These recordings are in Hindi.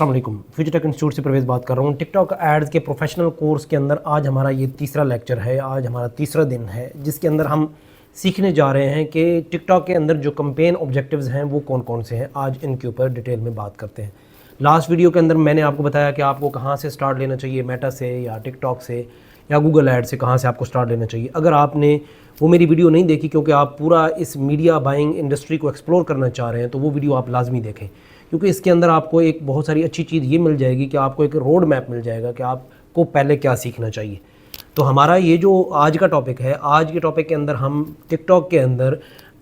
अस्सलाम वालेकुम, फ्यूचर टेक इंस्टीट्यूट से प्रवेश बात कर रहा हूँ। टिकटॉक एड्स के प्रोफेशनल कोर्स के अंदर आज हमारा ये तीसरा लेक्चर है। आज हमारा तीसरा दिन है जिसके अंदर हम सीखने जा रहे हैं कि टिकटॉक के अंदर जो कैंपेन ऑब्जेक्टिव्स हैं वो कौन कौन से हैं। आज इनके ऊपर डिटेल में बात करते हैं। लास्ट वीडियो के अंदर मैंने आपको बताया कि आपको कहाँ से स्टार्ट लेना चाहिए, मेटा से या टिकटॉक से या गूगल ऐड से, कहाँ से आपको स्टार्ट लेना चाहिए। अगर आपने वो मेरी वीडियो नहीं देखी क्योंकि आप पूरा इस मीडिया बाइंग इंडस्ट्री को एक्सप्लोर करना चाह रहे हैं तो वो वीडियो आप लाजमी देखें, क्योंकि इसके अंदर आपको एक बहुत सारी अच्छी चीज़ ये मिल जाएगी कि आपको एक रोड मैप मिल जाएगा कि आपको पहले क्या सीखना चाहिए। तो हमारा ये जो आज का टॉपिक है, आज के टॉपिक के अंदर हम टिकटॉक के अंदर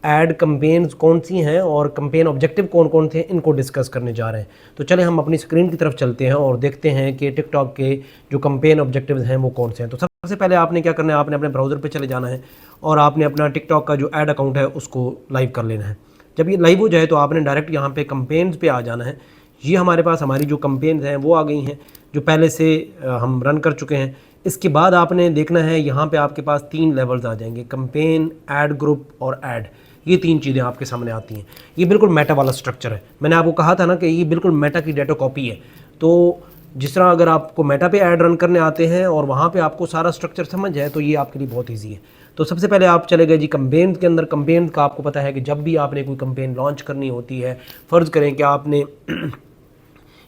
ऐड कैंपेन्स कौन सी हैं और कैंपेन ऑब्जेक्टिव कौन कौन थे इनको डिस्कस करने जा रहे हैं। तो चले हम अपनी स्क्रीन की तरफ चलते हैं और देखते हैं कि टिकटॉक के जो कैंपेन ऑब्जेक्टिव्स हैं वो कौन से हैं। तो सबसे पहले आपने क्या करना है, आपने अपने ब्राउज़र पे चले जाना है और आपने अपना टिकटॉक का जो ऐड अकाउंट है उसको लाइव कर लेना है। जब ये लाइव हो जाए तो आपने डायरेक्ट यहाँ पे कैंपेन्स पे आ जाना है। ये हमारे पास हमारी जो कैंपेन्स हैं वो आ गई हैं जो पहले से हम रन कर चुके हैं। इसके बाद आपने देखना है यहाँ पे आपके पास 3 लेवल्स आ जाएंगे, कैंपेन, ऐड ग्रुप और ऐड। ये 3 चीज़ें आपके सामने आती हैं। ये बिल्कुल मेटा वाला स्ट्रक्चर है। मैंने आपको कहा था ना कि ये बिल्कुल मेटा की डेटा कॉपी है। तो जिस तरह अगर आपको मेटा पे ऐड रन करने आते हैं और वहाँ पे आपको सारा स्ट्रक्चर समझ जाए तो ये आपके लिए बहुत ईजी है। तो सबसे पहले आप चले गए जी कैंपेन के अंदर। कैंपेन का आपको पता है कि जब भी आपने कोई कैंपेन लॉन्च करनी होती है, फ़र्ज़ करें कि आपने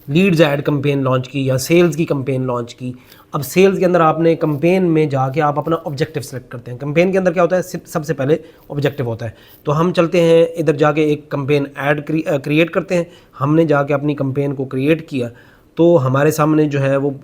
लीड्स ऐड कैंपेन लॉन्च की या सेल्स की कैंपेन लॉन्च की। अब सेल्स के अंदर आपने कैंपेन में जाके आप अपना ऑब्जेक्टिव सेलेक्ट करते हैं। कैंपेन के अंदर क्या होता है, सबसे पहले ऑब्जेक्टिव होता है। तो हम चलते हैं इधर जाके एक कैंपेन ऐड क्रिएट करते हैं। हमने जाके अपनी कैंपेन को क्रिएट किया तो हमारे सामने जो है वो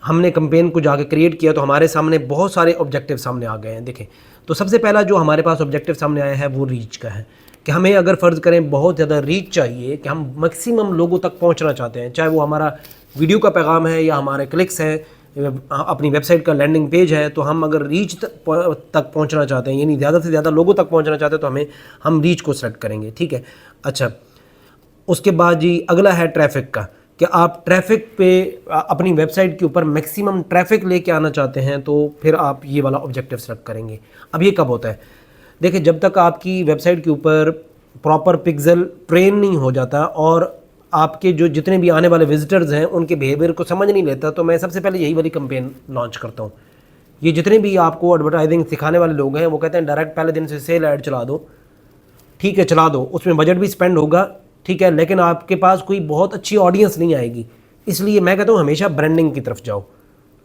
हमने कैंपेन को जाके क्रिएट किया तो हमारे सामने बहुत सारे ऑब्जेक्टिव सामने आ गए हैं। देखें, तो सबसे पहला जो हमारे पास ऑब्जेक्टिव सामने आया है वो रीच का है कि हमें अगर फ़र्ज़ करें बहुत ज़्यादा रीच चाहिए, कि हम मैक्सिमम लोगों तक पहुंचना चाहते हैं, चाहे वो हमारा वीडियो का पैगाम है या हमारे क्लिक्स हैं, अपनी वेबसाइट का लैंडिंग पेज है, तो हम अगर रीच तक पहुँचना चाहते हैं, यानी ज़्यादा से ज़्यादा लोगों तक पहुँचना चाहते हैं, तो हम रीच को सेलेक्ट करेंगे। ठीक है। अच्छा, उसके बाद जी अगला है ट्रैफिक का, कि आप ट्रैफिक पे अपनी वेबसाइट के ऊपर मैक्सिमम ट्रैफिक लेके आना चाहते हैं तो फिर आप ये वाला ऑब्जेक्टिव सेलेक्ट करेंगे। अब ये कब होता है, देखिए, जब तक आपकी वेबसाइट के ऊपर प्रॉपर पिक्सल ट्रेन नहीं हो जाता और आपके जो जितने भी आने वाले विजिटर्स हैं उनके बिहेवियर को समझ नहीं लेता, तो मैं सबसे पहले यही वाली कैंपेन लॉन्च करता हूँ। ये जितने भी आपको एडवर्टाइजिंग सिखाने वाले लोग हैं वो कहते हैं डायरेक्ट पहले दिन से सेल ऐड चला दो। ठीक है, चला दो, उसमें बजट भी स्पेंड होगा, ठीक है, लेकिन आपके पास कोई बहुत अच्छी ऑडियंस नहीं आएगी। इसलिए मैं कहता हूँ हमेशा ब्रांडिंग की तरफ जाओ,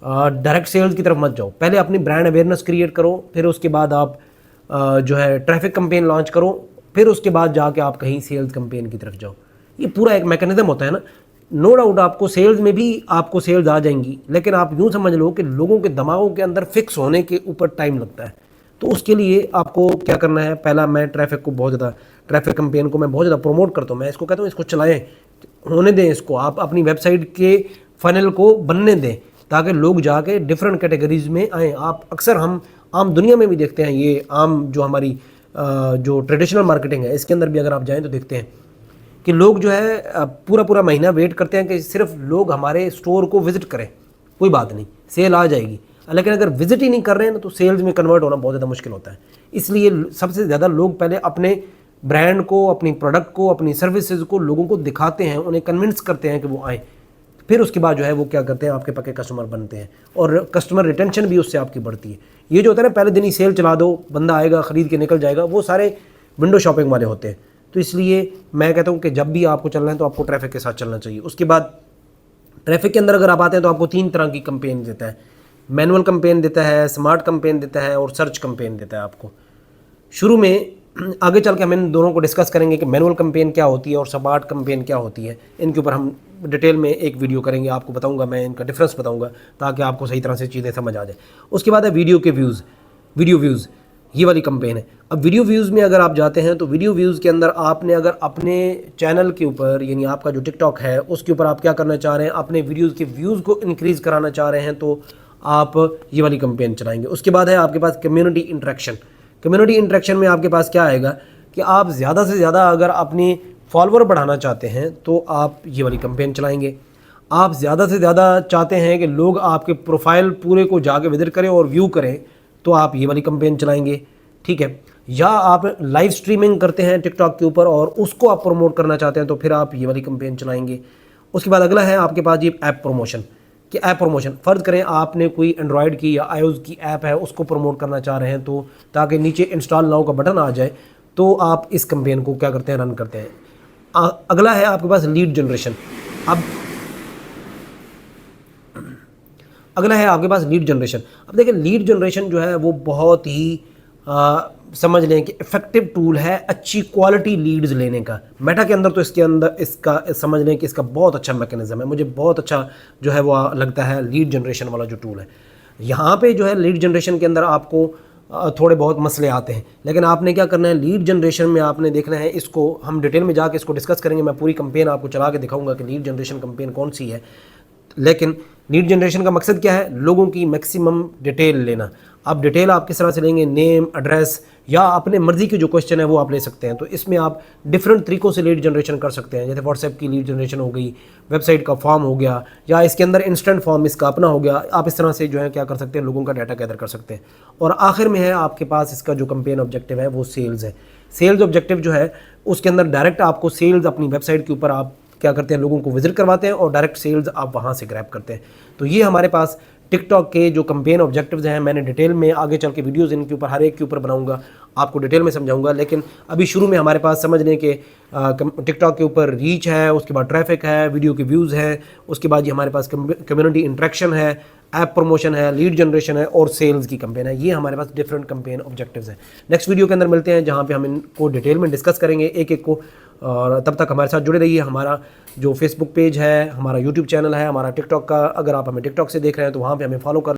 डायरेक्ट सेल्स की तरफ मत जाओ। पहले अपनी ब्रांड अवेयरनेस क्रिएट करो, फिर उसके बाद आप जो है ट्रैफिक कैंपेन लॉन्च करो, फिर उसके बाद जाके आप कहीं सेल्स कैंपेन की तरफ जाओ। ये पूरा एक मैकेनिज्म होता है ना। नो डाउट आपको सेल्स में भी आपको सेल्स आ जाएंगी, लेकिन आप यूँ समझ लो कि लोगों के दिमागों के अंदर फिक्स होने के ऊपर टाइम लगता है। तो उसके लिए आपको क्या करना है, पहला मैं ट्रैफिक कैंपेन को मैं बहुत ज़्यादा प्रमोट करता हूँ। मैं इसको कहता हूँ इसको चलाएं, होने दें इसको, आप अपनी वेबसाइट के फनल को बनने दें ताकि लोग जाके डिफरेंट कैटेगरीज में आएँ। आप अक्सर हम आम दुनिया में भी देखते हैं, ये आम जो हमारी जो ट्रेडिशनल मार्केटिंग है इसके अंदर भी अगर आप जाएँ तो देखते हैं कि लोग जो है पूरा महीना वेट करते हैं कि सिर्फ लोग हमारे स्टोर को विज़िट करें। कोई बात नहीं, सेल आ जाएगी, लेकिन अगर विज़िट ही नहीं कर रहे हैं तो सेल्स में कन्वर्ट होना बहुत ज़्यादा मुश्किल होता है। इसलिए सबसे ज़्यादा लोग पहले अपने ब्रांड को, अपनी प्रोडक्ट को, अपनी सर्विसेज को लोगों को दिखाते हैं, उन्हें कन्विंस करते हैं कि वो आएँ। फिर उसके बाद जो है वो क्या करते हैं, आपके पक्के कस्टमर बनते हैं और कस्टमर रिटेंशन भी उससे आपकी बढ़ती है। ये जो होता है ना, पहले दिन ही सेल चला दो, बंदा आएगा ख़रीद के निकल जाएगा, वो सारे विंडो शॉपिंग वाले होते हैं। तो इसलिए मैं कहता हूँ कि जब भी आपको चलना है तो आपको ट्रैफिक के साथ चलना चाहिए। उसके बाद ट्रैफिक के अंदर अगर आप आते हैं तो आपको 3 तरह की कैंपेन देता है। मैनुअल कैंपेन देता है, स्मार्ट कैंपेन देता है और सर्च कैंपेन देता है आपको। शुरू में आगे चल के हम इन दोनों को डिस्कस करेंगे कि मैनुअल कैंपेन क्या होती है और स्मार्ट कैंपेन क्या होती है। इनके ऊपर हम डिटेल में एक वीडियो करेंगे, आपको बताऊंगा, मैं इनका डिफरेंस बताऊंगा ताकि आपको सही तरह से चीज़ें समझ आ जाए। उसके बाद है वीडियो व्यूज़, ये वाली कैंपेन है। अब वीडियो व्यूज़ में अगर आप जाते हैं तो वीडियो व्यूज़ के अंदर आपने अगर अपने चैनल के ऊपर, यानी आपका जो टिकटॉक है उसके ऊपर आप क्या करना चाह रहे हैं, अपने वीडियोज़ के व्यूज़ को इंक्रीज़ कराना चाह रहे हैं तो आप ये वाली कैंपेन चलाएंगे। उसके बाद है आपके पास कम्युनिटी इंटरेक्शन में आपके पास क्या आएगा कि आप ज़्यादा से ज़्यादा अगर अपनी फॉलोअर बढ़ाना चाहते हैं तो आप ये वाली कैंपेन चलाएंगे। आप ज़्यादा से ज़्यादा चाहते हैं कि लोग आपके प्रोफाइल पूरे को जाके विजिट करें और व्यू करें तो आप ये वाली कैंपेन चलाएंगे। ठीक है। या आप लाइव स्ट्रीमिंग करते हैं टिकटॉक के ऊपर और उसको आप प्रमोट करना चाहते हैं तो फिर आप ये वाली कैंपेन चलाएंगे। उसके बाद अगला है आपके पास ये ऐप प्रमोशन, कि ऐप प्रमोशन फ़र्ज़ करें आपने कोई एंड्रॉयड की या iOS की ऐप है उसको प्रमोट करना चाह रहे हैं, तो ताकि नीचे इंस्टॉल नाउ का बटन आ जाए तो आप इस कैंपेन को क्या करते हैं, रन करते हैं। अगला है आपके पास लीड जनरेशन। अब अगला है आपके पास लीड जनरेशन। अब देखिए लीड जनरेशन जो है वो बहुत ही समझ लें कि इफ़ेक्टिव टूल है अच्छी क्वालिटी लीड्स लेने का। मेटा के अंदर तो इसके अंदर इसका समझ लें कि इसका बहुत अच्छा मैकेनिज़्म है। मुझे बहुत अच्छा जो है वो लगता है लीड जनरेशन वाला जो टूल है। यहाँ पे जो है लीड जनरेशन के अंदर आपको थोड़े बहुत मसले आते हैं, लेकिन आपने क्या करना है, लीड जनरेशन में आपने देखना है, इसको हम डिटेल में जाके इसको डिस्कस करेंगे। मैं पूरी कैंपेन आपको चला के दिखाऊंगा कि लीड जनरेशन कैंपेन कौन सी है। लेकिन लीड जनरेशन का मकसद क्या है, लोगों की मैक्सिमम डिटेल लेना। आप डिटेल आप किस तरह से लेंगे, नेम, एड्रेस या अपने मर्ज़ी के जो क्वेश्चन है वो आप ले सकते हैं। तो इसमें आप डिफरेंट तरीक़ों से लीड जनरेशन कर सकते हैं, जैसे व्हाट्सएप की लीड जनरेशन हो गई, वेबसाइट का फॉर्म हो गया, या इसके अंदर इंस्टेंट फॉर्म इसका अपना हो गया। आप इस तरह से जो है क्या कर सकते हैं, लोगों का डाटा गैदर कर सकते हैं। और आखिर में है आपके पास इसका जो कैंपेन ऑब्जेक्टिव है वो सेल्स है। सेल्स ऑब्जेक्टिव जो है उसके अंदर डायरेक्ट आपको सेल्स अपनी वेबसाइट के ऊपर आप क्या करते हैं, लोगों को विजिट करवाते हैं और डायरेक्ट सेल्स आप वहाँ से ग्रैब करते हैं। तो ये हमारे पास टिकटॉक के जो कैंपेन ऑब्जेक्टिव्स हैं, मैंने डिटेल में आगे चल के वीडियोस इनके ऊपर हर एक के ऊपर बनाऊंगा, आपको डिटेल में समझाऊंगा। लेकिन अभी शुरू में हमारे पास समझ लें कि टिकटॉक के ऊपर रीच है, उसके बाद ट्रैफिक है, वीडियो के व्यूज़ हैं, उसके बाद ये हमारे पास कम्युनिटी इंट्रैक्शन है, ऐप प्रमोशन है, लीड जनरेशन है और सेल्स की कैंपेन है। ये हमारे पास डिफरेंट कैंपेन ऑब्जेक्टिव्स हैं। नेक्स्ट वीडियो के अंदर मिलते हैं जहाँ पे हम इनको डिटेल में डिस्कस करेंगे एक एक को। और तब तक हमारे साथ जुड़े रहिए। हमारा जो फेसबुक पेज है, हमारा यूट्यूब चैनल है, हमारा टिकटॉक का, अगर आप हमें टिकटॉक से देख रहे हैं तो वहाँ पे हमें फॉलो कर